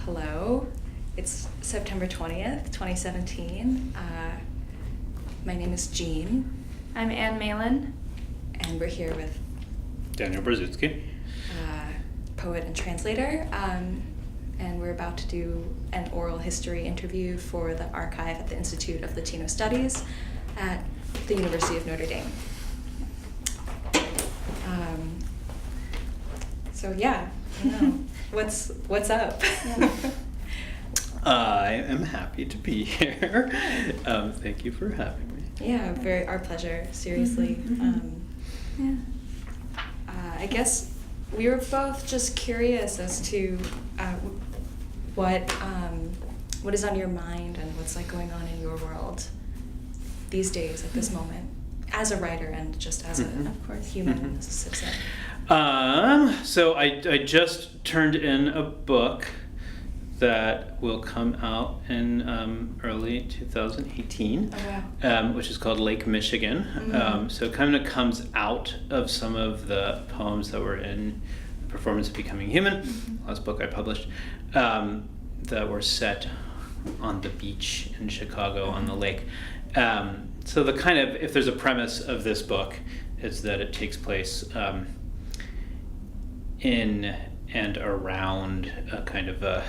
Hello, it's September 20th, 2017. My name is Jean. I'm Malin. And we're here with Daniel Borzutzky, poet and translator. And we're about to do an oral history interview for the archive at the Institute of Latino Studies at the University of Notre Dame. So yeah, I don't know. What's up? Yeah. I am happy to be here. Thank you for having me. Yeah, our pleasure, seriously. Yeah. I guess we were both just curious as to what is on your mind and what's like going on in your world these days at this moment, as a writer and just as a, of course, human, as a citizen. So I just turned in a book that will come out in early 2018, which is called Lake Michigan. So it kind of comes out of some of the poems that were in The Performance of Becoming Human, last book I published, that were set on the beach in Chicago on the lake. So the kind of, if there's a premise of this book, is that it takes place in and around a kind of a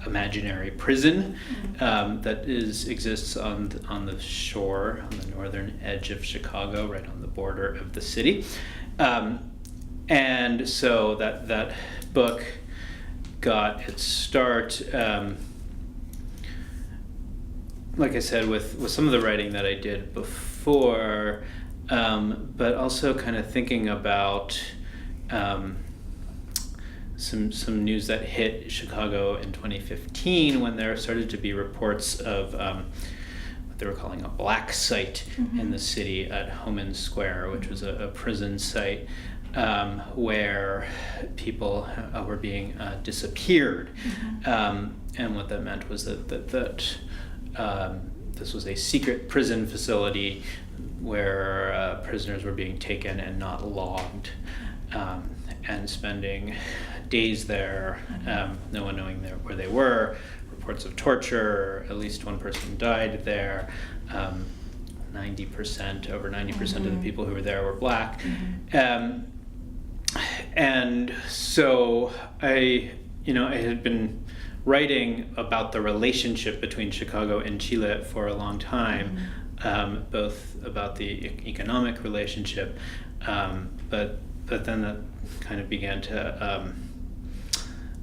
imaginary prison that exists on the shore, on the northern edge of Chicago, right on the border of the city. And so that book got its start, like I said, with some of the writing that I did before, but also kind of thinking about some news that hit Chicago in 2015 when there started to be reports of what they were calling a black site in the city at Homan Square, which was a prison site where people were being disappeared. And what that meant was that this was a secret prison facility where prisoners were being taken and not logged, and spending days there, no one knowing where they were, reports of torture, at least one person died there, 90%, over 90% of the people who were there were black. And so I had been writing about the relationship between Chicago and Chile for a long time, both about the economic relationship, but then that kind of began to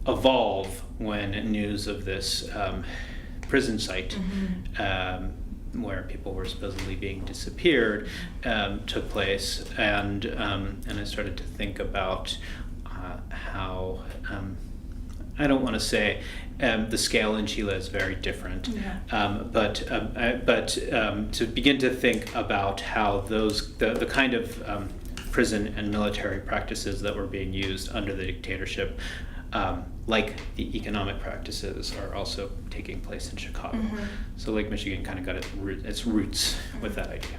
evolve when news of this prison site where people were supposedly being disappeared took place, and I started to think about how I don't want to say the scale in Chile is very different, but to begin to think about how the kind of prison and military practices that were being used under the dictatorship, like the economic practices, are also taking place in Chicago. So Lake Michigan kind of got its roots with that idea.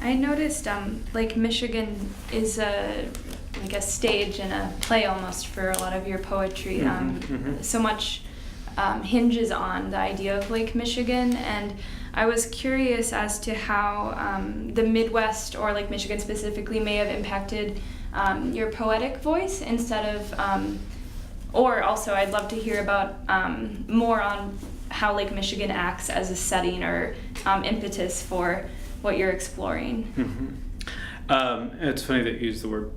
I noticed Lake Michigan is a stage and a play almost for a lot of your poetry. So much hinges on the idea of Lake Michigan, and I was curious as to how the Midwest, or Lake Michigan specifically, may have impacted your poetic voice instead of, or also I'd love to hear about more on how Lake Michigan acts as a setting or impetus for what you're exploring. It's funny that you use the word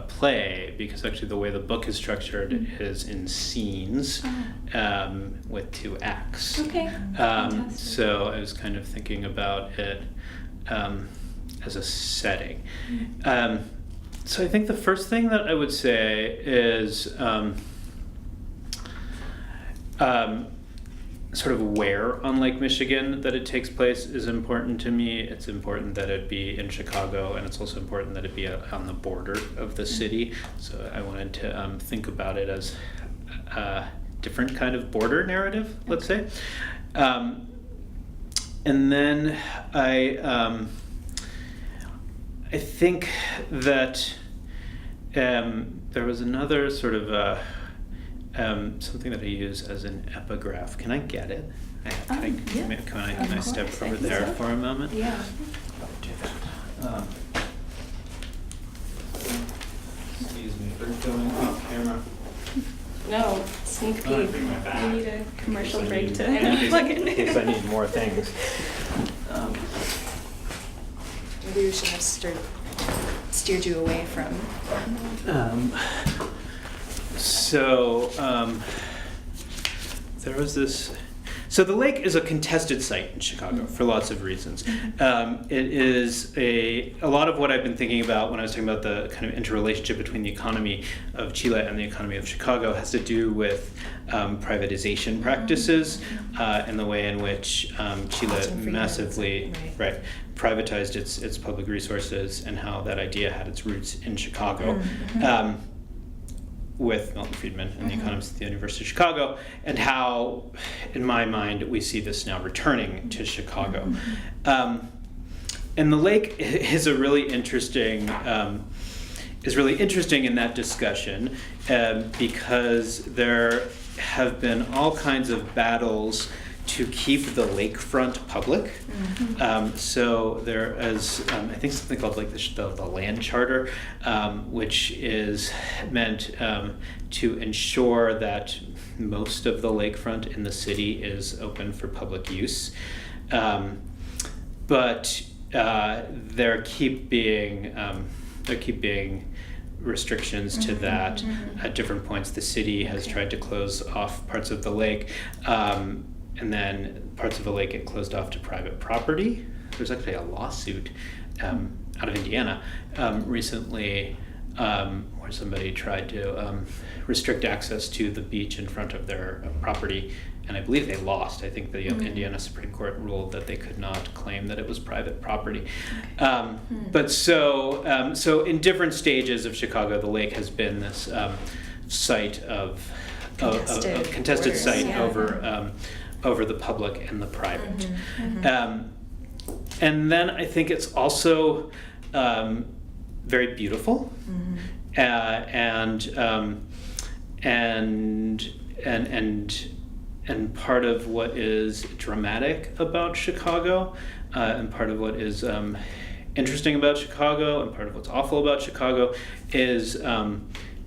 play, because actually the way the book is structured is in scenes with 2 acts. Okay. So I was kind of thinking about it as a setting. So I think the first thing that I would say is sort of where on Lake Michigan that it takes place is important to me. It's important that it be in Chicago, and it's also important that it be on the border of the city. So I wanted to think about it as a different kind of border narrative, let's say. And then I think that there was another sort of something that I use as an epigraph. Can I get it? Yeah. Can I step Of course, I over think there so. for a moment? Yeah. I'll do that. Excuse me for going off camera. No, sneak Oh, I peek. bring my back. You need a commercial In break case to I need- plug in. In case I need more things. Maybe we should have steered you away from. There was this. So the lake is a contested site in Chicago for lots of reasons. It is a lot of what I've been thinking about when I was talking about the kind of interrelationship between the economy of Chile and the economy of Chicago has to do with privatization practices and the way in which Chile Milton massively Friedman's, right, privatized its public resources and how that idea had its roots in Chicago. With Milton Friedman and the economists at the University of Chicago, and how, in my mind, we see this now returning to Chicago. And the lake is a really interesting, in that discussion because there have been all kinds of battles to keep the lakefront public. So there is, I think, something called like the land charter, which is meant to ensure that most of the lakefront in the city is open for public use. But there keep being restrictions to that. At different points, the city has tried to close off parts of the lake. And then parts of the lake get closed off to private property. There's actually a lawsuit out of Indiana recently where somebody tried to restrict access to the beach in front of their property, and I believe they lost. I think the Indiana Supreme Court ruled that they could not claim that it was private property. But so in different stages of Chicago, the lake has been this site of a contested site over the public and the private. And then I think it's also very beautiful, and part of what is dramatic about Chicago, and part of what is interesting about Chicago, and part of what's awful about Chicago is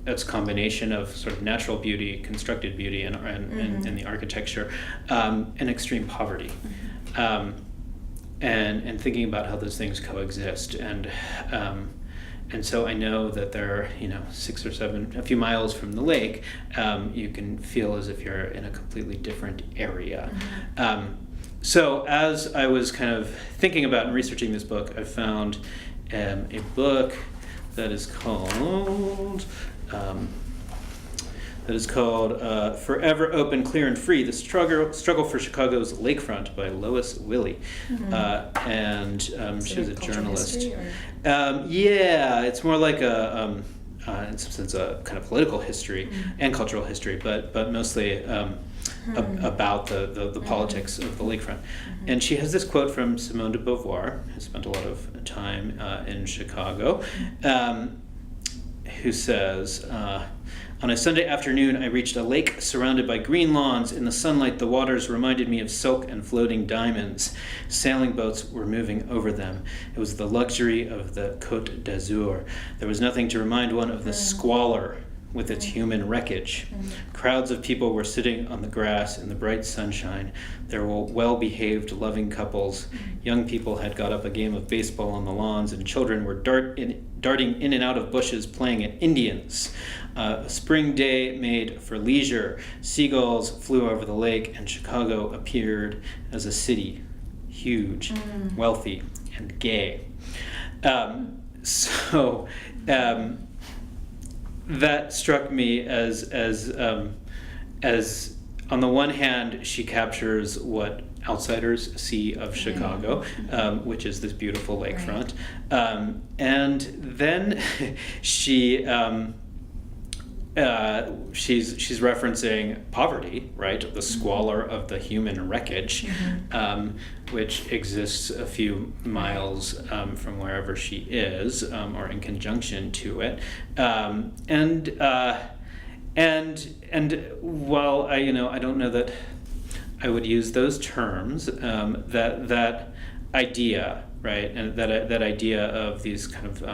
its combination of sort of natural beauty, constructed beauty, and the architecture, and extreme poverty, and thinking about how those things coexist, and so I know that there are 6 or 7, a few miles from the lake, you can feel as if you're in a completely different area. So as I was kind of thinking about and researching this book, I found a book that is called Forever Open, Clear and Free, The Struggle for Chicago's Lakefront by Lois Willey. And she's a journalist. Yeah, it's more like in some sense, a kind of political history and cultural history, but mostly about the politics of the lakefront. And she has this quote from Simone de Beauvoir, who spent a lot of time in Chicago, who says, on a Sunday afternoon, I reached a lake surrounded by green lawns. In the sunlight, the waters reminded me of silk and floating diamonds. Sailing boats were moving over them. It was the luxury of the Côte d'Azur. There was nothing to remind one of the squalor with its human wreckage. Crowds of people were sitting on the grass in the bright sunshine. There were well-behaved, loving couples. Young people had got up a game of baseball on the lawns, and children were darting in and out of bushes playing at Indians. A spring day made for leisure. Seagulls flew over the lake, and Chicago appeared as a city, huge, wealthy, and gay. That struck me as on the one hand, she captures what outsiders see of Chicago, which is this beautiful lakefront, and then she's referencing poverty, right? The squalor of the human wreckage, which exists a few miles from wherever she is, or in conjunction to it, And while I don't know that I would use those terms, that idea, right, and that idea of these kind of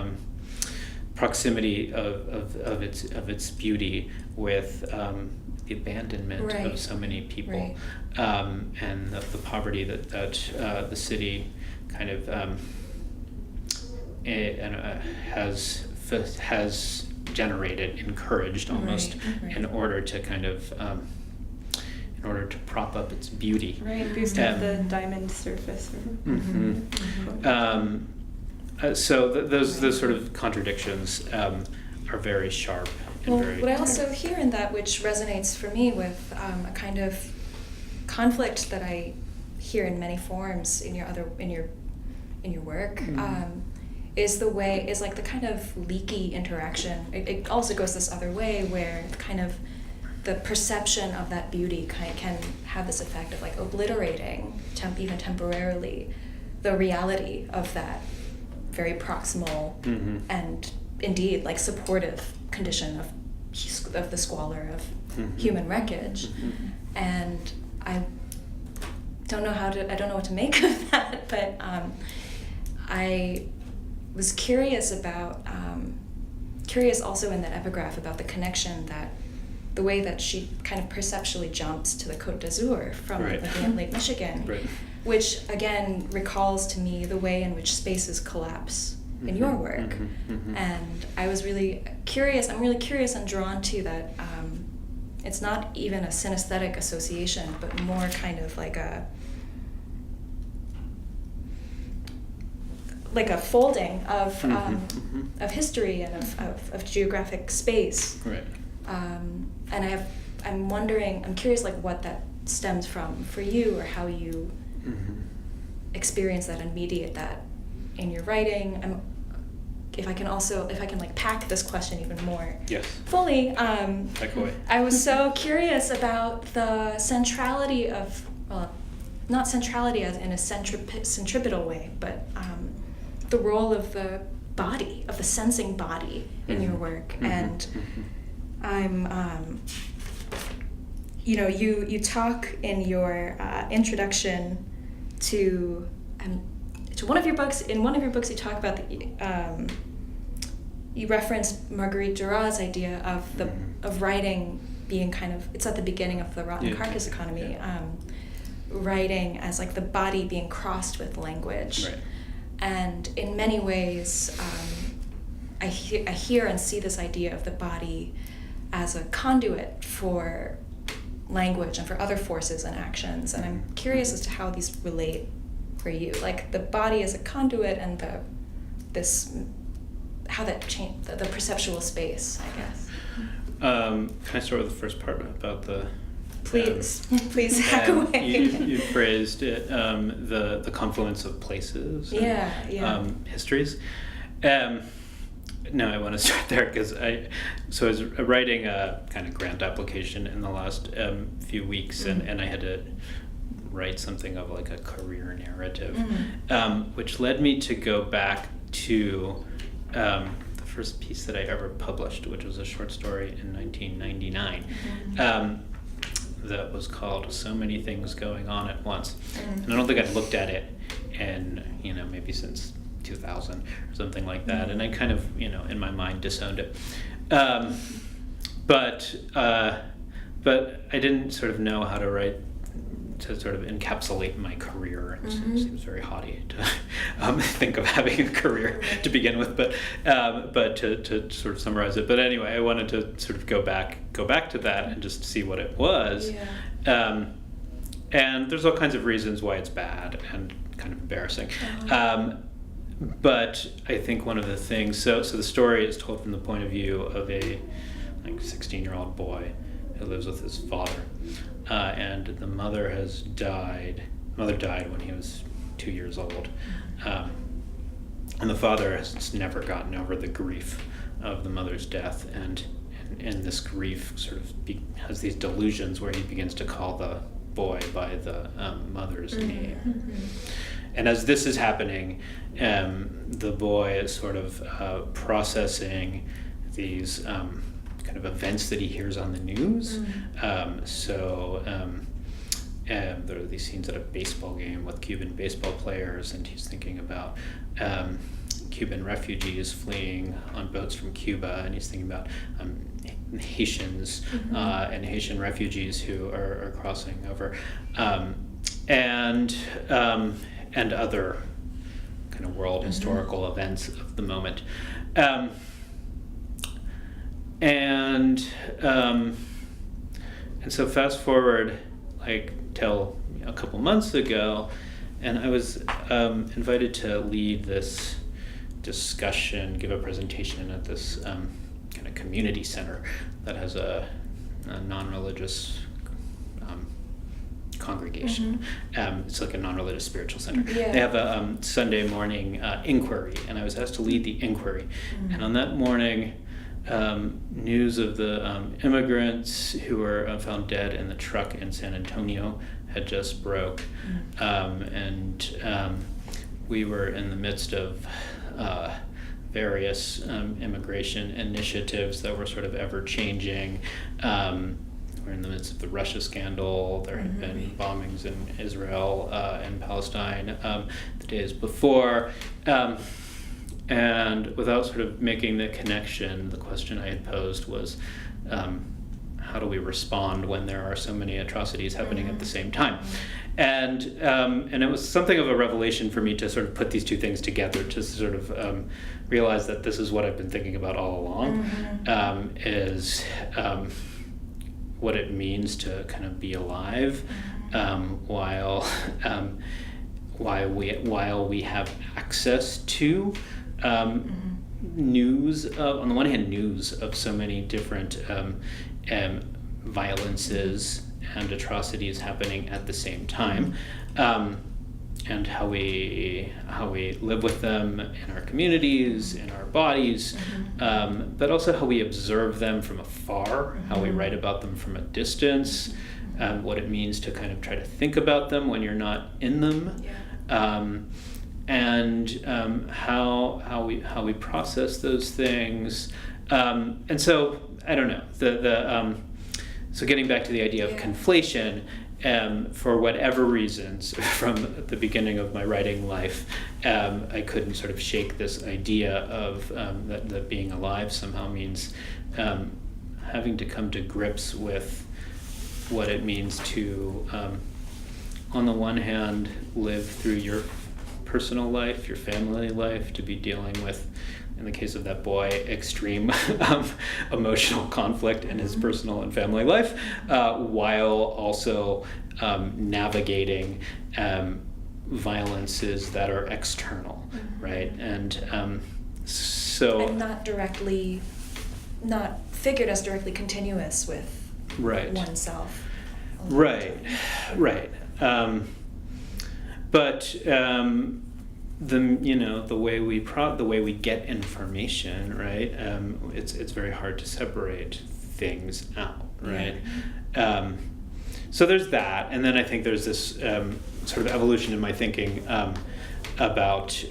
proximity of its beauty with the abandonment of so many people, and the poverty that the city kind of has generated, encouraged almost, in order to kind of in order to prop up its beauty. Right, boost up the diamond surface. So those sort of contradictions are very sharp and very. What I also hear in that, which resonates for me with a kind of conflict that I hear in many forms in your work, is like the kind of leaky interaction. It also goes this other way, where kind of the perception of that beauty can have this effect of like obliterating, even temporarily, the reality of that very proximal and indeed like supportive condition of the squalor of human wreckage. And I don't know what to make of that, but I was curious also in that epigraph about the connection, that the way that she kind of perceptually jumps to the Côte d'Azur from Lake Michigan, which again recalls to me the way in which spaces collapse in your work. And I was really curious, I'm really curious and drawn to that. It's not even a synesthetic association, but more kind of like a folding of history and of geographic space. And I'm curious like what that stems from for you, or how you experience that and mediate that in your writing. If I can like pack this question even more fully, I was so curious about the centrality of, well, not centrality as in a centripetal way, but the role of the body, of the sensing body in your work. And I'm, you talk in your introduction to one of your books. In one of your books, you talk about you referenced Marguerite Duras' idea of writing being kind of, it's at the beginning of the Rotten Carcass economy, writing as like the body being crossed with language. And in many ways, I hear and see this idea of the body as a conduit for language and for other forces and actions. And I'm curious as to how these relate for you, like the body as a conduit and how that changed the perceptual space, I guess. Can I start with the first part about the? Please hack away. You phrased it, the confluence of places. And, histories. No, I want to start there because I was writing a kind of grant application in the last few weeks, and I had to write something of like a career narrative, which led me to go back to the first piece that I ever published, which was a short story in 1999. That was called So Many Things Going On at Once. And I don't think I'd looked at it in, maybe since 2000 or something like that. And I kind of, in my mind disowned it. But I didn't sort of know how to write to sort of encapsulate my career. It seems very haughty to think of having a career to begin with, but to sort of summarize it. But anyway, I wanted to sort of go back to that and just see what it was. And there's all kinds of reasons why it's bad and kind of embarrassing. But I think one of the things, so the story is told from the point of view of a 16-year-old boy who lives with his father. And the mother has died. The mother died when he was 2 years old. And the father has never gotten over the grief of the mother's death. And this grief sort of has these delusions where he begins to call the boy by the mother's name. And as this is happening, the boy is sort of processing these kind of events that he hears on the news. There are these scenes at a baseball game with Cuban baseball players, and he's thinking about Cuban refugees fleeing on boats from Cuba, and he's thinking about Haitians and Haitian refugees who are crossing over, and other kind of world historical events of the moment. And so fast forward like till a couple months ago, and I was invited to lead this discussion, give a presentation at this kind of community center that has a non-religious congregation. It's like a non-religious spiritual center. They have a Sunday morning inquiry, and I was asked to lead the inquiry. And on that morning, news of the immigrants who were found dead in the truck in San Antonio had just broke. And we were in the midst of various immigration initiatives that were sort of ever-changing. We're in the midst of the Russia scandal. There had been bombings in Israel and Palestine the days before. And without sort of making the connection, the question I had posed was, how do we respond when there are so many atrocities happening at the same time? And it was something of a revelation for me to sort of put these two things together, to sort of realize that this is what I've been thinking about all along, is what it means to kind of be alive while we have access to news of, on the one hand, news of so many different violences and atrocities happening at the same time, and how we live with them in our communities, in our bodies, but also how we observe them from afar, how we write about them from a distance, what it means to kind of try to think about them when you're not in them. And how we process those things, and so I don't know, so getting back to the idea of conflation, for whatever reasons, from the beginning of my writing life, I couldn't sort of shake this idea of that being alive somehow means having to come to grips with what it means to, on the one hand, live through your personal life, your family life, to be dealing with, in the case of that boy, extreme emotional conflict in his personal and family life, while also navigating violences that are external, right? And and not figured as directly continuous with oneself. Right. But the way we get information, right? It's very hard to separate things out, right? So there's that, and then I think there's this sort of evolution in my thinking about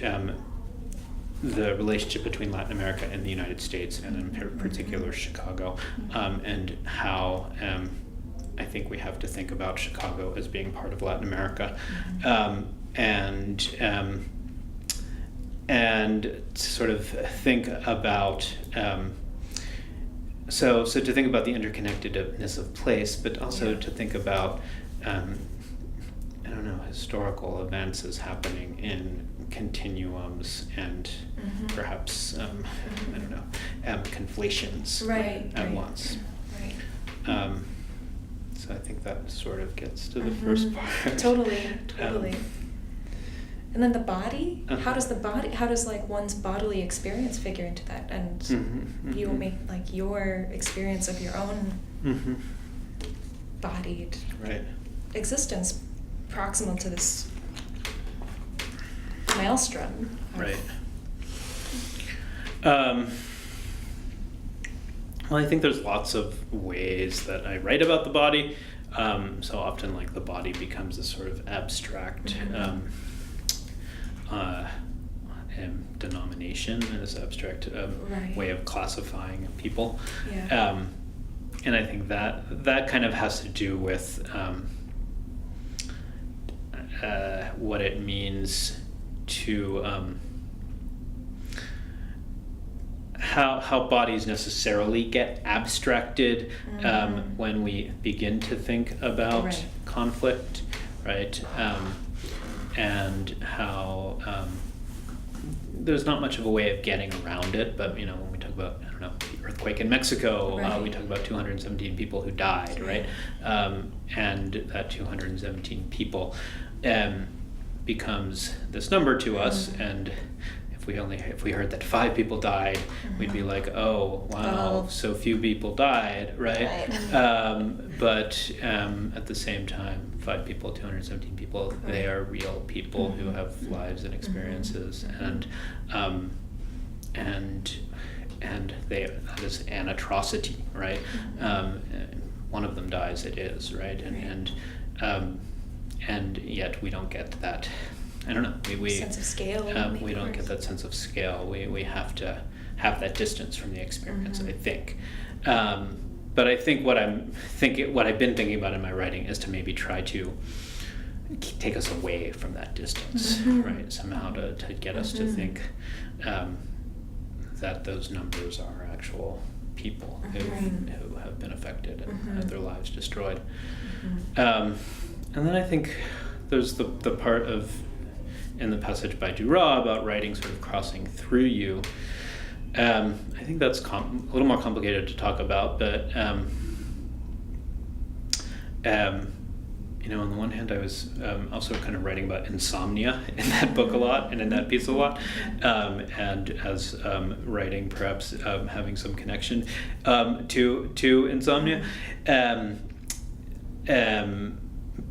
the relationship between Latin America and the United States, and in particular Chicago, and how I think we have to think about Chicago as being part of Latin America, and sort of think about so to think about the interconnectedness of place, but also to think about historical events as happening in continuums and perhaps conflations at once. So I think that sort of gets to the first part. Totally. And then the body, how does like one's bodily experience figure into that? And you will make like your experience of your own bodied existence proximal to this maelstrom. Right. Well, I think there's lots of ways that I write about the body. So often, like, the body becomes a sort of abstract denomination and this abstract Right. way of classifying people. Yeah. And I think that kind of has to do with what it means to how bodies necessarily get abstracted when we begin to think about Right. conflict, right? And how there's not much of a way of getting around it, but when we talk about, I don't know, the earthquake in Mexico, Right. we talk about 217 people who died, right? And that 217 people becomes this number to us, and if we heard that 5 people died, we'd be like, oh wow, so few people died, right? But at the same time, 5 people, 217 people, they are real people who have lives and experiences, and that is an atrocity, right? One of them dies, it is, right? And yet we don't get that. I don't know. We sense of scale. We don't get that sense of scale. We have to have that distance from the experience, I think. But I think what I've been thinking about in my writing is to maybe try to take us away from that distance, right? Somehow to get us to think that those numbers are actual people who have been affected and have their lives destroyed. And then I think there's the part in the passage by Duras about writing sort of crossing through you. I think that's a little more complicated to talk about, but on the one hand, I was also kind of writing about insomnia in that book a lot and in that piece a lot, and as writing perhaps having some connection to insomnia.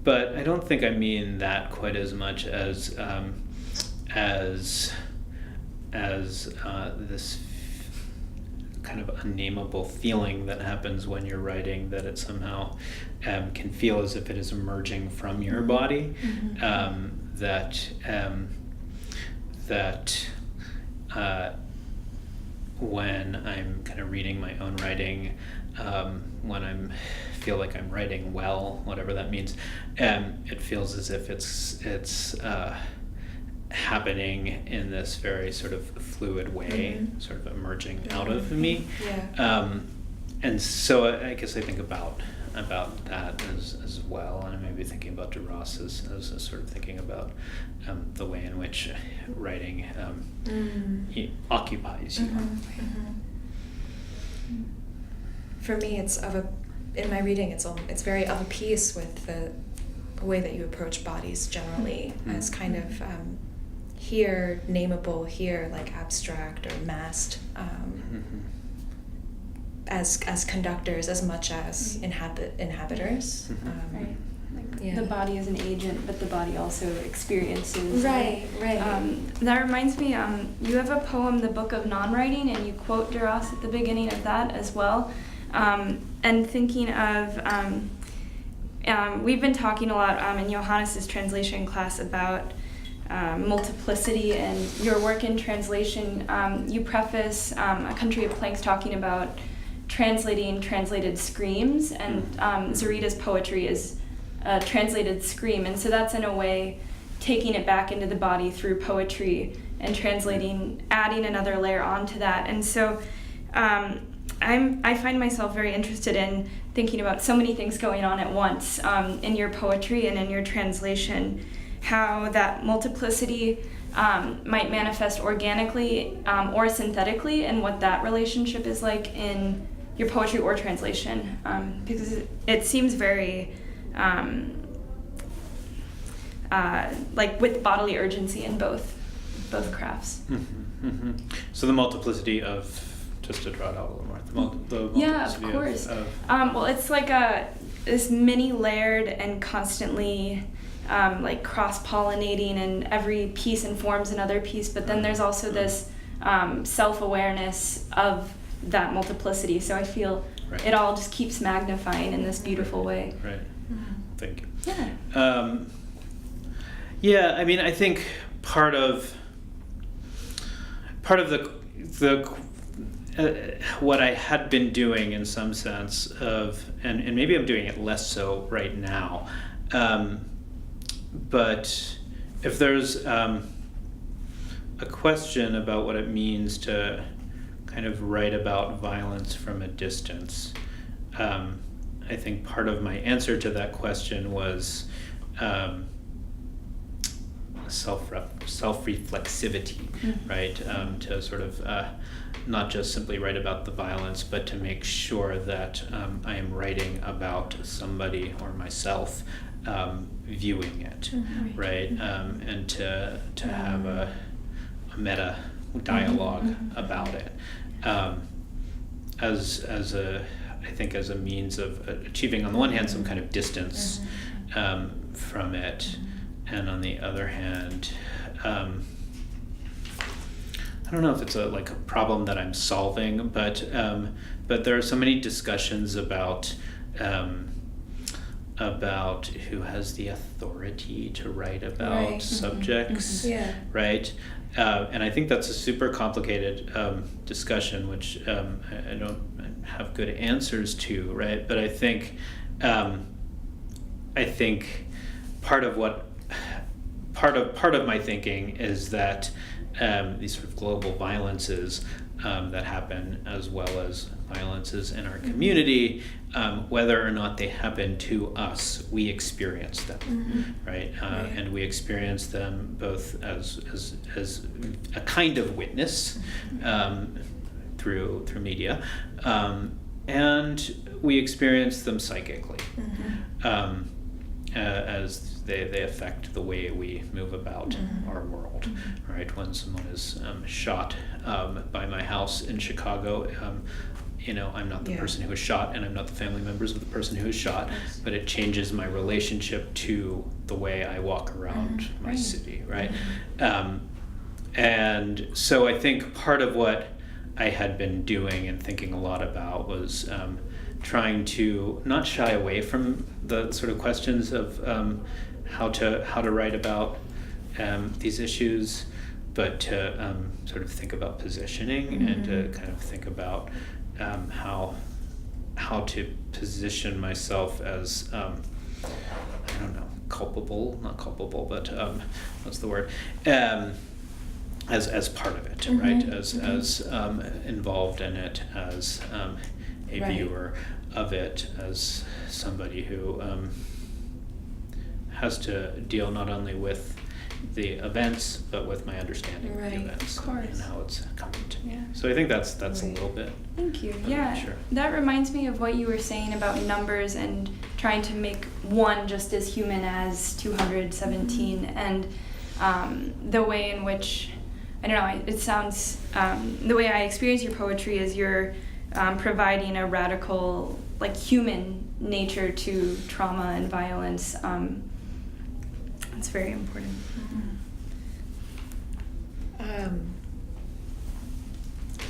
But I don't think I mean that quite as much as this kind of unnameable feeling that happens when you're writing, that it somehow can feel as if it is emerging from your body, that when I'm kind of reading my own writing, when I feel like I'm writing well, whatever that means, it feels as if it's happening in this very sort of fluid way, sort of emerging out of me. And so I guess I think about that as well, and I may be thinking about Duras as sort of thinking about the way in which writing occupies you. For me, in my reading, it's very of a piece with the way that you approach bodies generally, as kind of here nameable, here like abstract or massed, as conductors as much as inhabitors. Right. Like Yeah. the body is an agent, but the body also experiences. Right. That reminds me, you have a poem, The Book of Non-Writing, and you quote Duras at the beginning of that as well. And thinking of, we've been talking a lot in Johannes's translation class about multiplicity, and your work in translation. You preface A Country of Planks talking about translating translated screams, and Zorita's poetry is a translated scream, and so that's in a way taking it back into the body through poetry and translating, adding another layer onto that. And so I find myself very interested in thinking about so many things going on at once in your poetry and in your translation, how that multiplicity might manifest organically or synthetically, and what that relationship is like in your poetry or translation, because it seems very like with bodily urgency in both crafts. So the multiplicity of, just to draw it out a little more, the Yeah, of multiplicity course. of Well, it's like this many layered and constantly like cross-pollinating, and every piece informs another piece, but then there's also this self-awareness of that multiplicity, so I feel it all just keeps magnifying in this beautiful way. Right. Thank you. Yeah. Yeah, I mean, I think part of part of the what I had been doing in some sense of, and maybe I'm doing it less so right now, but if there's a question about what it means to kind of write about violence from a distance, I think part of my answer to that question was self-reflexivity, right? To sort of not just simply write about the violence, but to make sure that I am writing about somebody or myself viewing it, right? And to have a meta dialogue about it, as I think as a means of achieving, on the one hand, some kind of distance from it, and on the other hand, I don't know if it's a problem that I'm solving, but there are so many discussions about who has the authority to write about subjects, right? And I think that's a super complicated discussion, which I don't have good answers to, right? But I think part of my thinking is that these sort of global violences that happen, as well as violences in our community, whether or not they happen to us, we experience them, right? And we experience them both as a kind of witness through media, and we experience them psychically, as they affect the way we move about our world, right? When someone is shot by my house in Chicago, I'm not the person who was shot, and I'm not the family members of the person who was shot, but it changes my relationship to the way I walk around my city, right? And so I think part of what I had been doing and thinking a lot about was trying to not shy away from the sort of questions of how to write about these issues, but to sort of think about positioning and to kind of think about how to position myself as I don't know, not culpable, but what's the word? As part of it, right? As involved in it, as a viewer of it, as somebody who has to deal not only with the events, but with my understanding of the events and how it's coming to me. So I think that's a little bit. Thank you. Sure. That reminds me of what you were saying about numbers and trying to make one just as human as 217, and the way in which, I don't know, it sounds, the way I experience your poetry is you're providing a radical, human nature to trauma and violence. It's very important.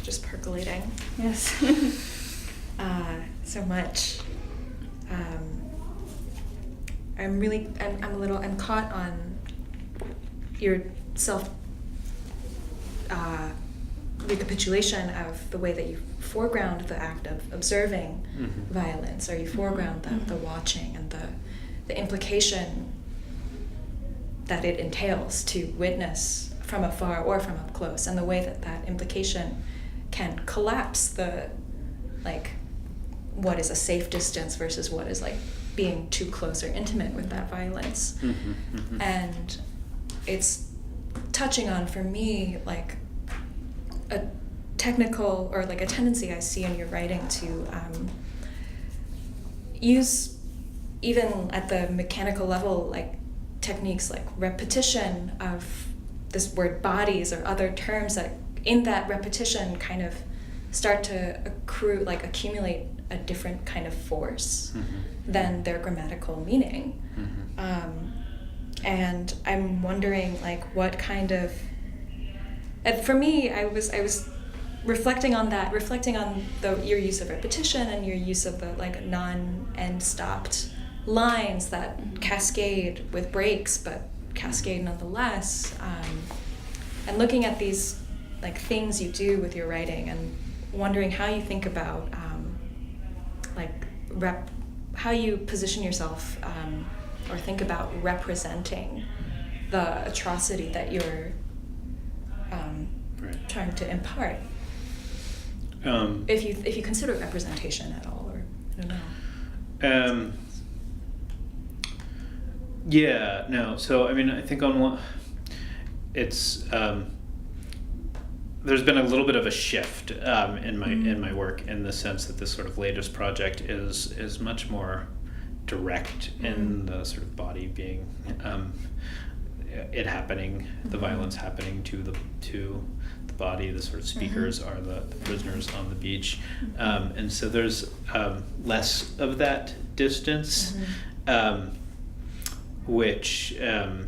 Just percolating. Yes. So much. I'm caught on your recapitulation of the way that you foreground the act of observing violence, or you foreground the watching and the implication that it entails to witness from afar or from up close, and the way that implication can collapse the what is a safe distance versus what is being too close or intimate with that violence. And it's touching on, for me, a technical, or a tendency I see in your writing to use, even at the mechanical level, techniques like repetition of this word bodies or other terms that in that repetition kind of start to accumulate a different kind of force than their grammatical meaning. And I'm wondering what kind of, and for me, I was reflecting on your use of repetition and your use of the non-end stopped lines that cascade with breaks, but cascade nonetheless, and looking at these like things you do with your writing, and wondering how you think about how you position yourself or think about representing the atrocity that you're trying to impart. If you consider representation at all, or I don't know. Yeah, no. So I mean, I think on one, it's there's been a little bit of a shift in my work, in the sense that this sort of latest project is much more direct in the sort of body being it happening, the violence happening to the body. The sort of speakers are the prisoners on the beach, and so there's less of that distance, which I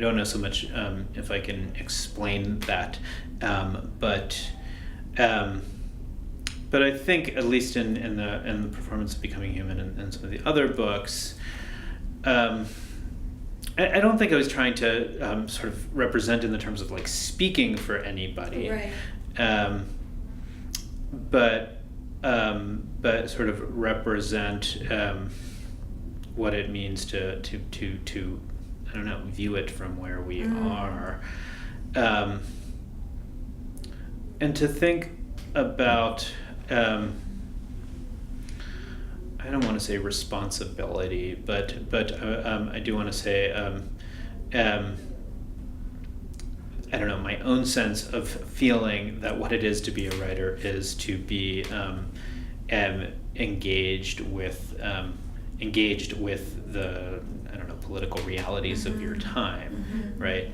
don't know so much if I can explain that, but I think, at least in the performance of Becoming Human and some of the other books, I don't think I was trying to sort of represent in the terms of like speaking for anybody, Right. But sort of represent what it means to I don't know, view it from where we are, and to think about I don't want to say responsibility, but I do want to say I don't know, my own sense of feeling that what it is to be a writer is to be engaged with the, I don't know, political realities of your time, right?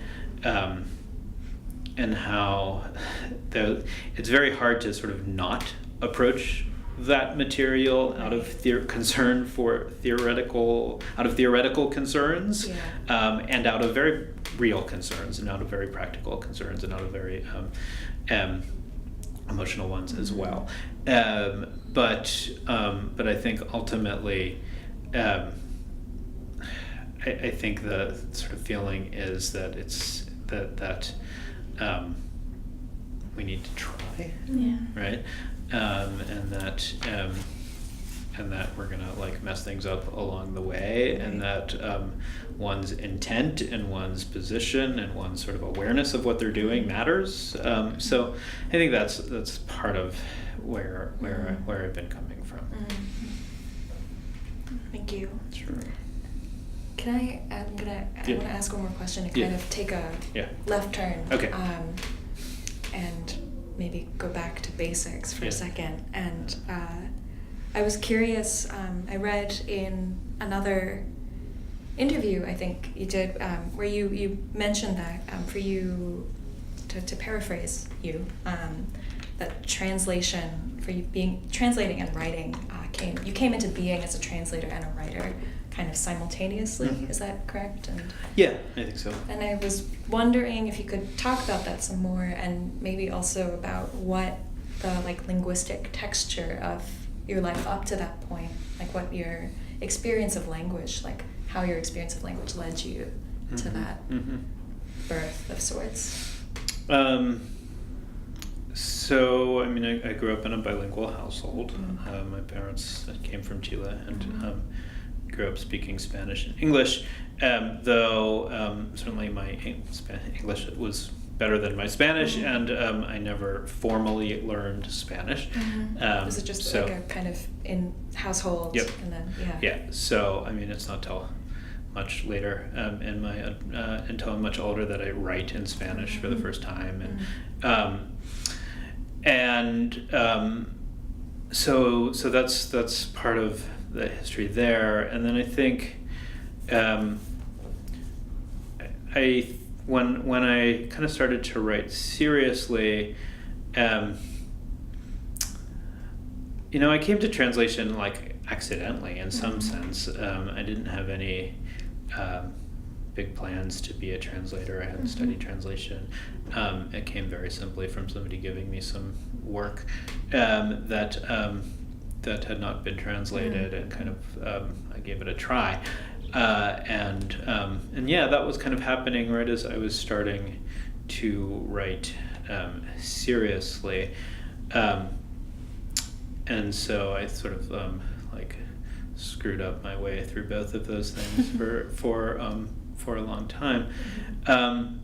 And how it's very hard to sort of not approach that material out of concern for theoretical concerns, and out of very real concerns, and out of very practical concerns, and out of very emotional ones as well. But I think ultimately, I think the sort of feeling is that it's that we need to try, right? And that we're gonna like mess things up along the way, and that one's intent and one's position and one's sort of awareness of what they're doing matters. So I think that's part of where I've been coming from. Thank you. Sure. I want to ask one more question to kind of take a left turn. Okay. And maybe go back to basics for a second. And I was curious, I read in another interview I think you did, where you mentioned that for you, to paraphrase you, that translation, for you translating and writing, you came into being as a translator and a writer kind of simultaneously. Is that correct? And yeah, I think so. And I was wondering if you could talk about that some more, and maybe also about what the like linguistic texture of your life up to that point, like what your experience of language, like how your experience of language led you to that birth of sorts. So I mean, I grew up in a bilingual household. My parents came from Chile, and grew up speaking Spanish and English, though certainly my English was better than my Spanish, and I never formally learned Spanish. Was it just like a kind of in household? Yep. And then So I mean, it's not till much later in my until I'm much older that I write in Spanish for the first time, so that's part of the history there. And then I think when I kind of started to write seriously, I came to translation like accidentally in some sense. I didn't have any big plans to be a translator. I hadn't studied translation. It came very simply from somebody giving me some work that had not been translated, and kind of I gave it a try, and that was kind of happening right as I was starting to write seriously, and so I sort of like screwed up my way through both of those things for a long time, and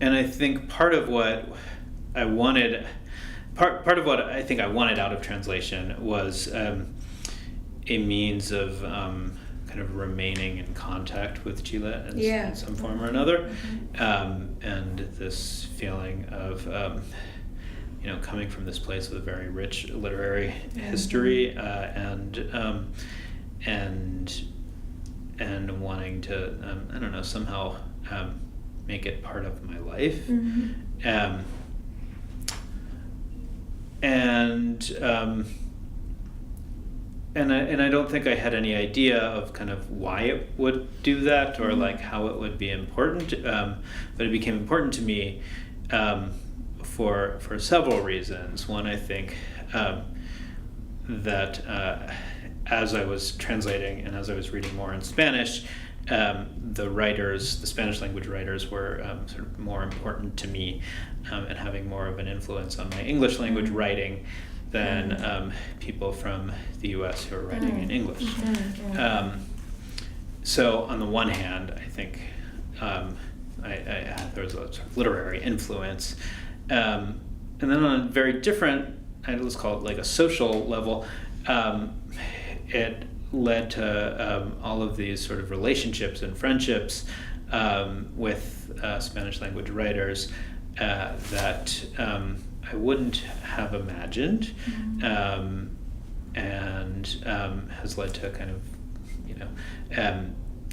I think part of what I wanted. Part of what I think I wanted out of translation was a means of kind of remaining in contact with Chile in some form or another, and this feeling of coming from this place with a very rich literary history, and wanting to I don't know, somehow make it part of my life. And I don't think I had any idea of kind of why it would do that, or like how it would be important, but it became important to me for several reasons. One, I think that as I was translating and as I was reading more in Spanish, the Spanish language writers were sort of more important to me, and having more of an influence on my English language writing than people from the US who are writing in English. So on the one hand, I think there was a sort of literary influence. And then on a very different, let's call it like a social level, it led to all of these sort of relationships and friendships with Spanish language writers that I wouldn't have imagined, and has led to kind of,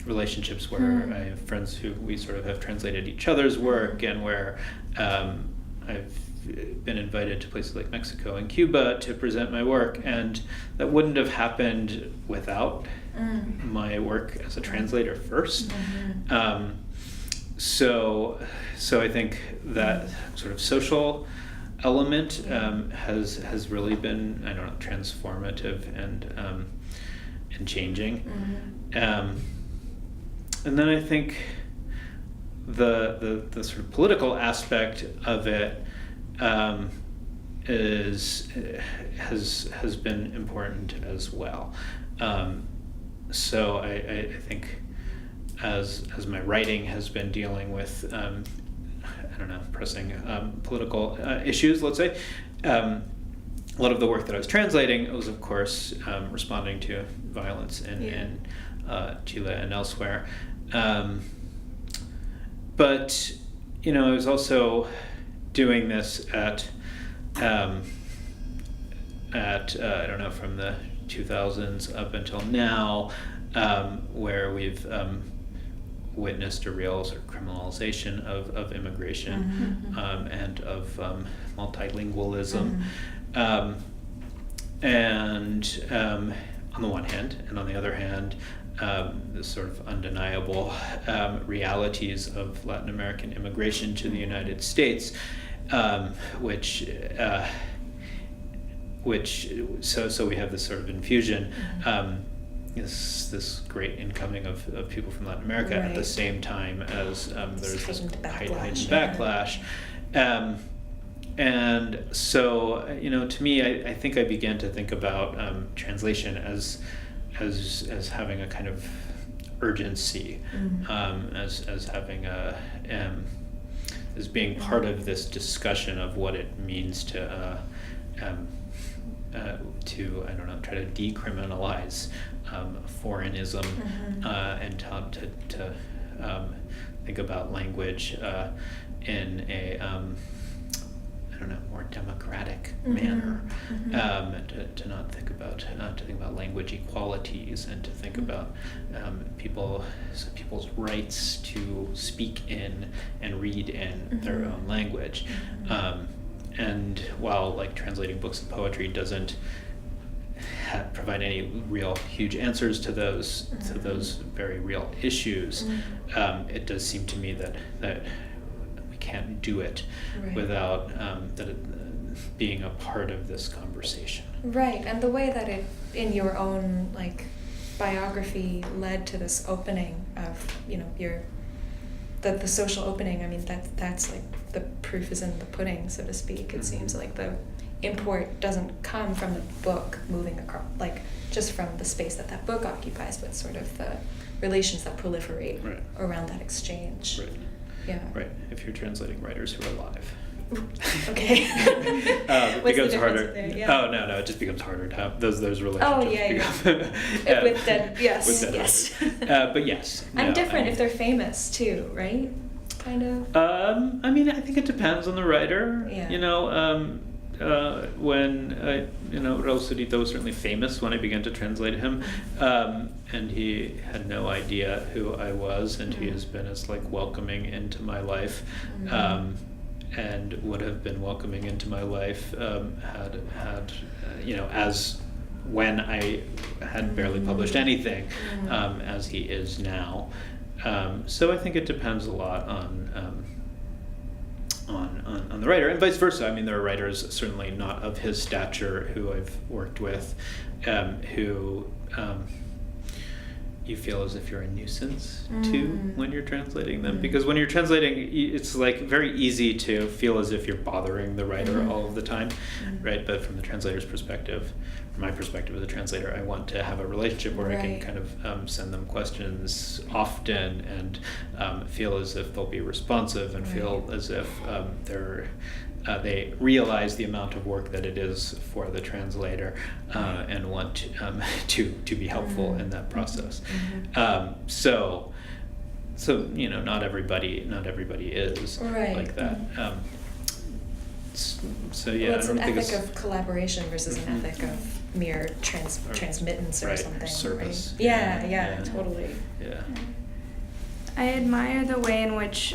relationships where I have friends who we sort of have translated each other's work, and where I've been invited to places like Mexico and Cuba to present my work, and that wouldn't have happened without my work as a translator first. So I think that sort of social element has really been, I don't know, transformative and changing. And then I think the sort of political aspect of it has been important as well. So I think as my writing has been dealing with pressing political issues, let's say, a lot of the work that I was translating was, of course, responding to violence in Chile and elsewhere. But I was also doing this at I don't know, from the 2000s up until now, where we've witnessed a real sort of criminalization of immigration, and of multilingualism, and on the one hand, and on the other hand, the sort of undeniable realities of Latin American immigration to the United States, which so we have this sort of infusion, this great incoming of people from Latin America at the same time as there's this heightened backlash. And so, to me, I think I began to think about translation as having a kind of urgency, as having as being part of this discussion of what it means to I don't know, try to decriminalize foreignism, and to think about language in a more democratic manner, to not think about to think about language equalities, and to think about people's rights to speak in and read in their own language. And while like translating books of poetry doesn't provide any real huge answers to those very real issues, it does seem to me that we can't do it without that it being a part of this conversation. Right, and the way that it, in your own like biography, led to this opening of your the social opening, I mean, that's like the proof is in the pudding, so to speak. It seems like the import doesn't come from the book moving across, like just from the space that book occupies, but sort of the relations that proliferate around that exchange. Right. Yeah. Right. If you're translating writers who are alive. Okay. It What's becomes the harder. difference there? Yeah. Oh no, it just becomes harder to have those relationships. Oh yeah. With dead, yes, with dead yes. but yes. I'm no, different I mean, if they're famous too, right? Kind of. I mean, I think it depends on the writer. Yeah. You know, when Rauserita was certainly famous when I began to translate him, and he had no idea who I was, and he has been as like welcoming into my life, and would have been welcoming into my life had as when I had barely published anything, as he is now. So I think it depends a lot on the writer, and vice versa. I mean, there are writers certainly not of his stature who I've worked with, who you feel as if you're a nuisance to when you're translating them, because when you're translating, it's like very easy to feel as if you're bothering the writer all of the time, right? But from the translator's perspective, from my perspective as a translator, I want to have a relationship where I can kind of send them questions often and feel as if they'll be responsive and feel as if they realize the amount of work that it is for the translator, and want to be helpful in that process. So not everybody is like that. So yeah, Well, it's I don't an think ethic it's of collaboration versus an ethic of mere transmittance or something. Service. Right? Yeah, totally. Yeah. I admire the way in which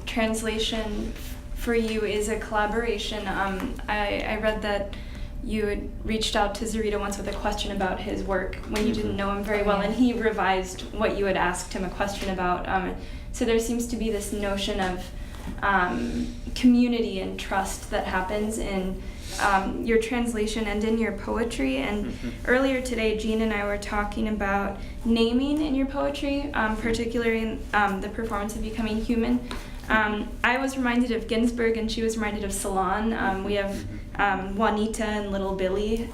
translation for you is a collaboration. I read that you had reached out to Zarita once with a question about his work when you didn't know him very well, and he revised what you had asked him a question about. So there seems to be this notion of community and trust that happens in your translation and in your poetry. And earlier today, Jean and I were talking about naming in your poetry, particularly in the performance of Becoming Human. I was reminded of Ginsberg, and she was reminded of Celan. We have Juanita and Little Billy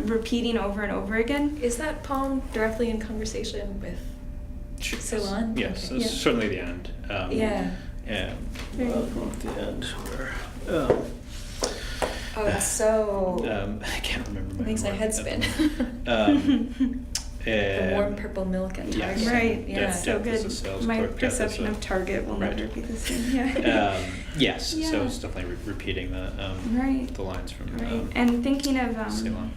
repeating over and over again. Is that poem directly in conversation with Celan? Yes, Okay. certainly the end. Yeah. Yeah. Very cool. At the end where. Oh, it's so. I can't remember. It makes my head spin. The warm purple milk at Target. Yes. Right, Yeah. Death so is good. a sales My clerk, death is perception a- of Target will Right. never be the same. Yeah. Yes, Yeah. so it's definitely repeating the Right. the lines from Right. And thinking of Ceylon.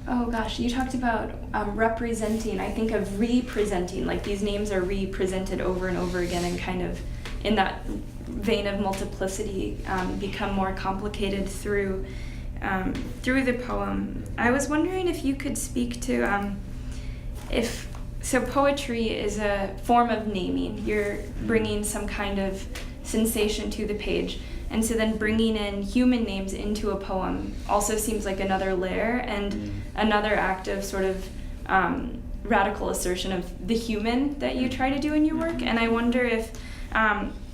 oh gosh, you talked about representing. I think of representing, like these names are represented over and over again, and kind of in that vein of multiplicity become more complicated through the poem. I was wondering if you could speak to so poetry is a form of naming. You're bringing some kind of sensation to the page. And so then bringing in human names into a poem also seems like another layer and another act of sort of radical assertion of the human that you try to do in your work. And I wonder if,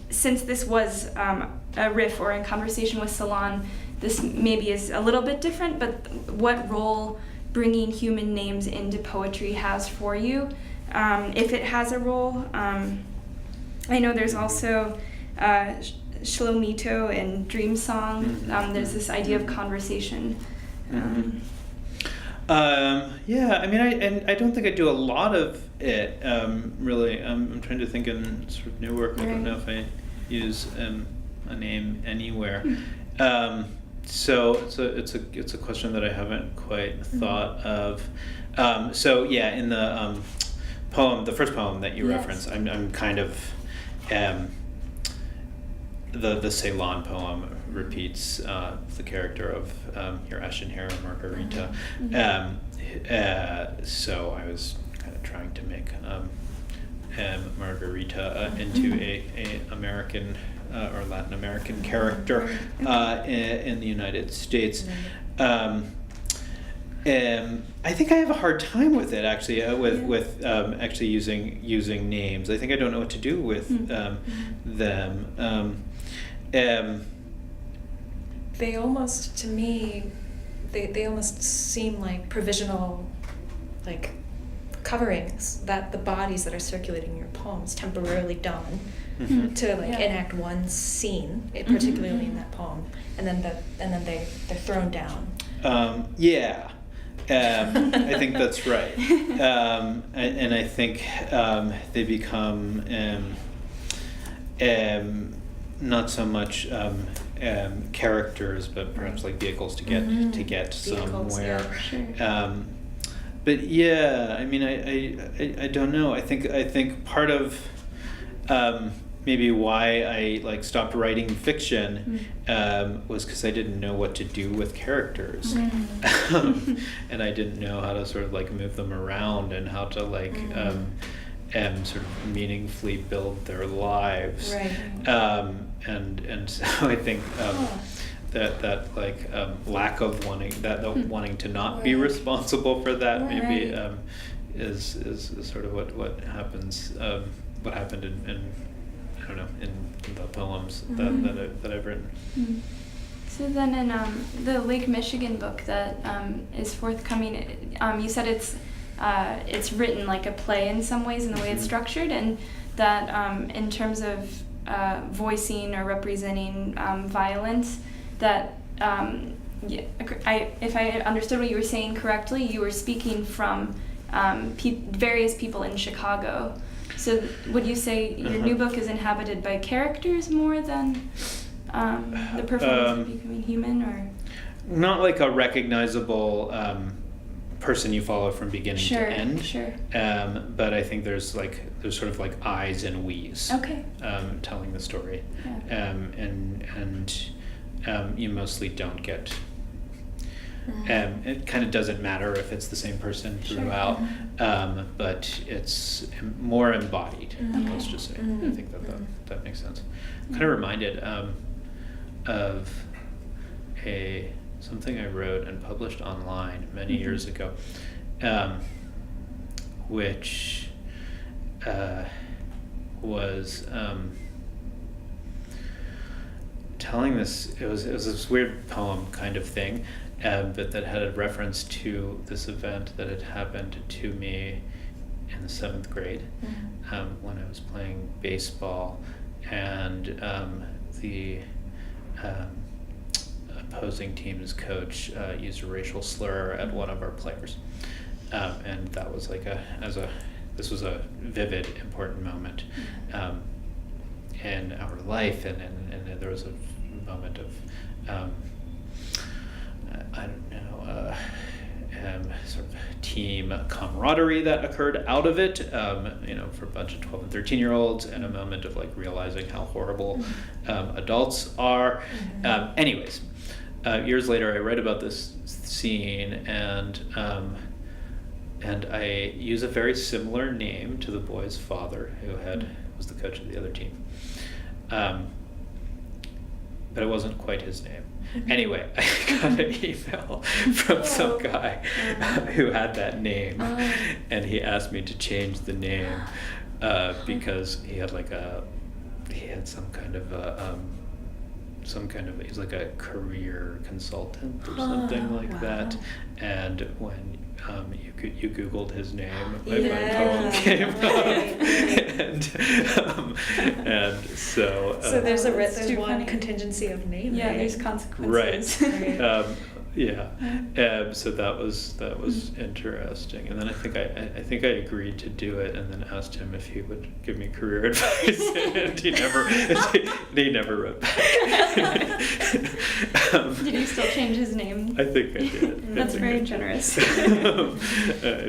since this was a riff or in conversation with Celan, this maybe is a little bit different, but what role bringing human names into poetry has for you, if it has a role. I know there's also Shlomito and Dream Song. There's this idea of conversation. Yeah, I mean, I don't think I do a lot of it, really. I'm trying to think in sort of new work. I don't know if I use a name anywhere. So it's a question that I haven't quite thought of. So yeah, in the poem, the first poem that you referenced, I'm kind of the Ceylon poem repeats the character of your ashen hair, Margarita. So I was kind of trying to make Margarita into a American or Latin American character in the United States. I think I have a hard time with it actually. With actually using names. I think I don't know what to do with them. They almost, to me, they almost seem like provisional, like coverings that the bodies that are circulating in your poems temporarily don to like enact one scene, particularly in that poem, and then they're thrown down. Yeah. I think that's right. And I think they become not so much characters, but perhaps like vehicles to get somewhere. Yeah, sure. But yeah, I mean, I don't know. I think part of maybe why I like stopped writing fiction was because I didn't know what to do with characters, and I didn't know how to sort of like move them around and how to like sort of meaningfully build their lives. Right. And so I think that like lack of wanting to not be responsible for that maybe is sort of what happens. What happened in I don't know in the poems that I've written. So then in the Lake Michigan book that is forthcoming, you said it's written like a play in some ways in the way it's structured, and that in terms of voicing or representing violence, that if I understood what you were saying correctly, you were speaking from various people in Chicago. So would you say your new book is inhabited by characters more than the performance of becoming human, or? Not like a recognizable person you follow from beginning to end. Sure. But I think there's sort of like I's and we's. Okay. Telling the story. Yeah. And you mostly don't get. It kind of doesn't matter if it's the same person throughout, but it's more embodied. Let's just say. I think that makes sense. Kind of reminded of something I wrote and published online many years ago, which was telling this. It was this weird poem kind of thing. But that had a reference to this event that had happened to me in the 7th grade when I was playing baseball, and the opposing team's coach used a racial slur at one of our players, and that was like this was a vivid, important moment in our life, and there was a moment of I don't know, sort of team camaraderie that occurred out of it, for a bunch of 12 and 13-year-olds, and a moment of like realizing how horrible adults are. Anyways, years later, I read about this scene, and I use a very similar name to the boy's father, who was the coach of the other team. But it wasn't quite his name. Anyway, I got an email from some guy who had that name, and he asked me to change the name because he had some kind of he's like a career consultant or something like that, and when you Googled his name, my poem came up, and so there's there's one funny. Contingency of name. Yeah, right? there's consequences. Right. So that was interesting, and then I think I agreed to do it, and then asked him if he would give me career advice, and he never wrote back. Did you still change his name? I think I did. That's very generous. I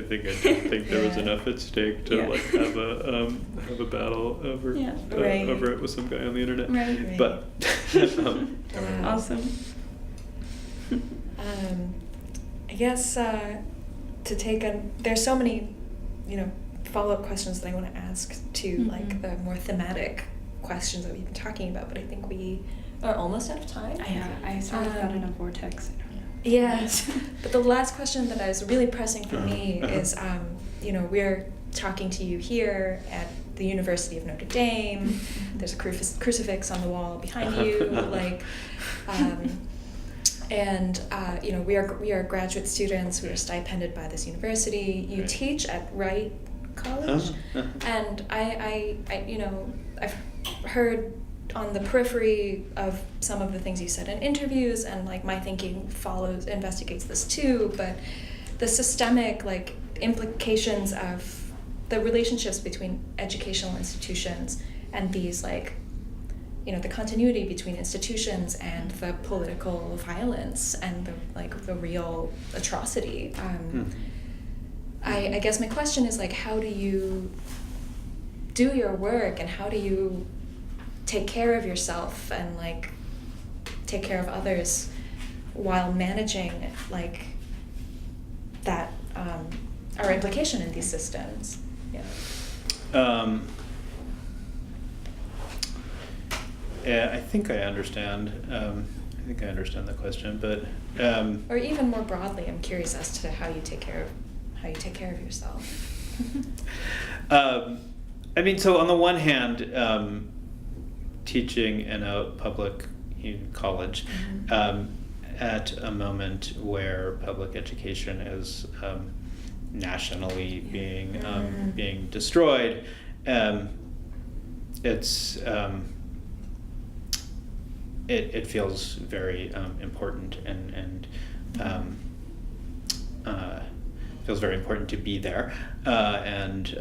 think I did think there was enough at stake to like have a battle over it with some guy on the internet. Right. But Awesome. I guess to take there's so many, follow-up questions that I want to ask to like the more thematic questions that we've been talking about, but I think we are almost out of time. I sort of got in a vortex. Yes. But the last question that is really pressing for me is, we're talking to you here at the University of Notre Dame. There's a crucifix on the wall behind you, we are graduate students. We are stipended by this university. You teach at Wright College, and I've heard on the periphery of some of the things you said in interviews, and like my thinking investigates this too, but the systemic like implications of the relationships between educational institutions and these like, the continuity between institutions and the political violence and the real atrocity. I guess my question is like, how do you do your work, and how do you take care of yourself and like take care of others while managing like that our implication in these systems? Yeah, I think I understand. I think I understand the question, but or even more broadly, I'm curious as to how you take care of yourself. I mean, so on the one hand, teaching in a public college at a moment where public education is nationally being destroyed, it feels very important and feels very important to be there, and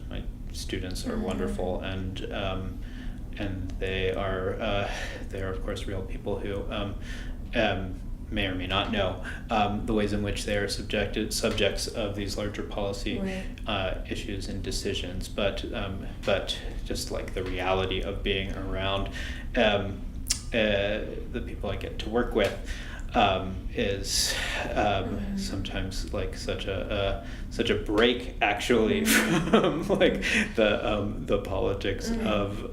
my students are wonderful, and they are of course real people who may or may not know the ways in which they are subjects of these larger policy issues and decisions, but just like the reality of being around the people I get to work with is sometimes like such a break actually from like the politics of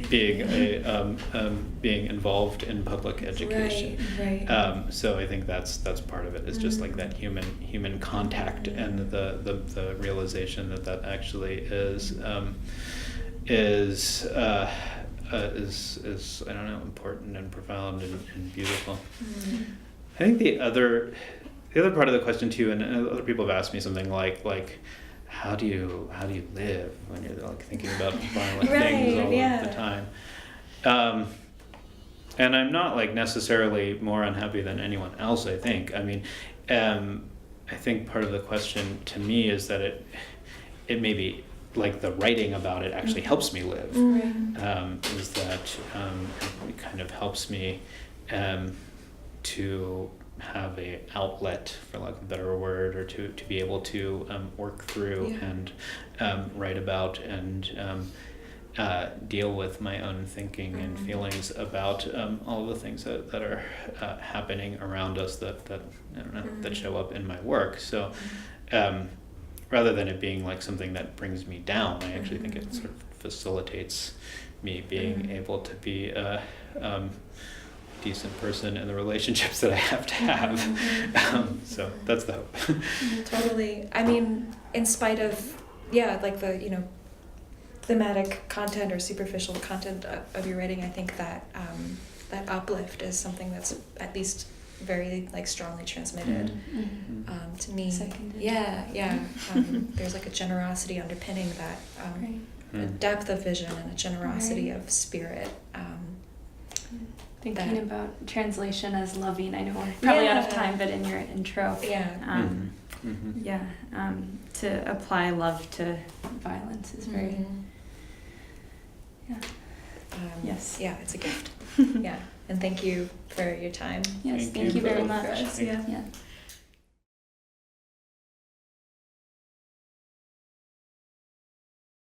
being involved in public education. Right. So I think that's part of it. It's just like that human contact and the realization that actually is I don't know, important and profound and beautiful. I think the other part of the question too, and other people have asked me something like how do you live when you're like thinking about violent things all of the time? And I'm not like necessarily more unhappy than anyone else, I think. I mean, I think part of the question to me is that it may be like the writing about it actually helps me live. Is that it kind of helps me to have a outlet, for lack of a better word, or to be able to work through and write about and deal with my own thinking and feelings about all of the things that are happening around us that I don't know, that show up in my work. So rather than it being like something that brings me down, I actually think it sort of facilitates me being able to be a decent person in the relationships that I have to have. So that's the hope. Totally. I mean, in spite of, like the, thematic content or superficial content of your writing, I think that that uplift is something that's at least very like strongly transmitted to me. Seconded. There's like a generosity underpinning that, a depth of vision and a generosity of spirit. Thinking about translation as loving, I know we're probably out of time, but in your intro, to apply love to violence is very, yes. Yeah, it's a gift. And thank you for your time. Yes, thank you very much. Yeah.